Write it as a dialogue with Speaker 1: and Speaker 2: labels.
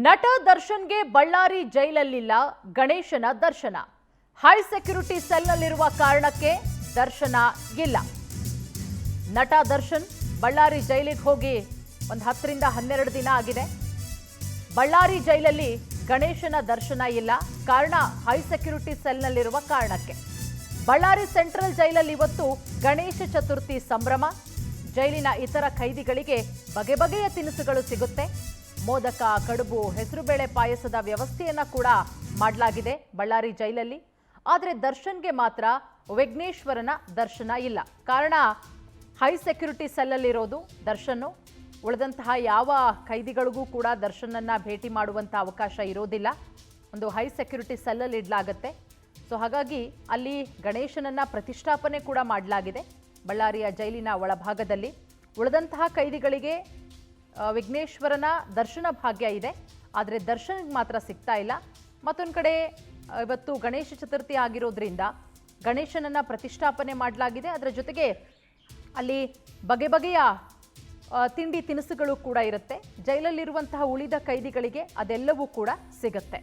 Speaker 1: ನಟ ದರ್ಶನ್ಗೆ ಬಳ್ಳಾರಿ ಜೈಲಲ್ಲಿಲ್ಲ ಗಣೇಶನ ದರ್ಶನ. ಹೈ ಸೆಕ್ಯೂರಿಟಿ ಸೆಲ್ನಲ್ಲಿರುವ ಕಾರಣಕ್ಕೆ ದರ್ಶನ ಇಲ್ಲ. ನಟ ದರ್ಶನ್ ಬಳ್ಳಾರಿ ಜೈಲಿಗೆ ಹೋಗಿ ಒಂದು 10 ರಿಂದ 12 ದಿನ ಆಗಿದೆ. ಬಳ್ಳಾರಿ ಜೈಲಲ್ಲಿ ಗಣೇಶನ ದರ್ಶನ ಇಲ್ಲ. ಕಾರಣ ಹೈ ಸೆಕ್ಯೂರಿಟಿ ಸೆಲ್ನಲ್ಲಿರುವ ಕಾರಣಕ್ಕೆ. ಬಳ್ಳಾರಿ ಸೆಂಟ್ರಲ್ ಜೈಲಲ್ಲಿ ಇವತ್ತು ಗಣೇಶ ಚತುರ್ಥಿ ಸಂಭ್ರಮ. ಜೈಲಿನ ಇತರ ಖೈದಿಗಳಿಗೆ ಬಗೆ ಬಗೆಯ ತಿನಿಸುಗಳು ಸಿಗುತ್ತೆ. ಮೋದಕ, ಕಡುಬು, ಹೆಸರುಬೇಳೆ ಪಾಯಸದ ವ್ಯವಸ್ಥೆಯನ್ನ ಕೂಡ ಮಾಡಲಾಗಿದೆ ಬಳ್ಳಾರಿ ಜೈಲಲ್ಲಿ. ಆದರೆ ದರ್ಶನ್ಗೆ ಮಾತ್ರ ವಿಘ್ನೇಶ್ವರನ ದರ್ಶನ ಇಲ್ಲ. ಕಾರಣ ಹೈ ಸೆಕ್ಯೂರಿಟಿ ಸೆಲ್ಲಲ್ಲಿರೋದು ದರ್ಶನ್. ಉಳಿದಂತಹ ಯಾವ ಖೈದಿಗಳಿಗೂ ಕೂಡ ದರ್ಶನನ್ನ ಭೇಟಿ ಮಾಡುವಂಥ ಅವಕಾಶ ಇರೋದಿಲ್ಲ. ಒಂದು ಹೈ ಸೆಕ್ಯೂರಿಟಿ ಸೆಲ್ಲಲ್ಲಿ ಇಡಲಾಗುತ್ತೆ. ಸೊ ಹಾಗಾಗಿ ಅಲ್ಲಿ ಗಣೇಶನನ್ನ ಪ್ರತಿಷ್ಠಾಪನೆ ಕೂಡ ಮಾಡಲಾಗಿದೆ ಬಳ್ಳಾರಿಯ ಜೈಲಿನ ಒಳಭಾಗದಲ್ಲಿ. ಉಳಿದಂತಹ ಖೈದಿಗಳಿಗೆ ವಿಘ್ನೇಶ್ವರನ ದರ್ಶನ ಭಾಗ್ಯ ಇದೆ, ಆದರೆ ದರ್ಶನ್ಗೆ ಮಾತ್ರ ಸಿಗ್ತಾ ಇಲ್ಲ. ಮತ್ತೊಂದು ಕಡೆ ಇವತ್ತು ಗಣೇಶ ಚತುರ್ಥಿ ಆಗಿರೋದ್ರಿಂದ ಗಣೇಶನನ್ನ ಪ್ರತಿಷ್ಠಾಪನೆ ಮಾಡಲಾಗಿದೆ. ಅದರ ಜೊತೆಗೆ ಅಲ್ಲಿ ಬಗೆ ಬಗೆಯ ತಿಂಡಿ ತಿನಿಸುಗಳು ಕೂಡ ಇರುತ್ತೆ. ಜೈಲಲ್ಲಿರುವಂತಹ ಉಳಿದ ಖೈದಿಗಳಿಗೆ ಅದೆಲ್ಲವೂ ಕೂಡ ಸಿಗುತ್ತೆ.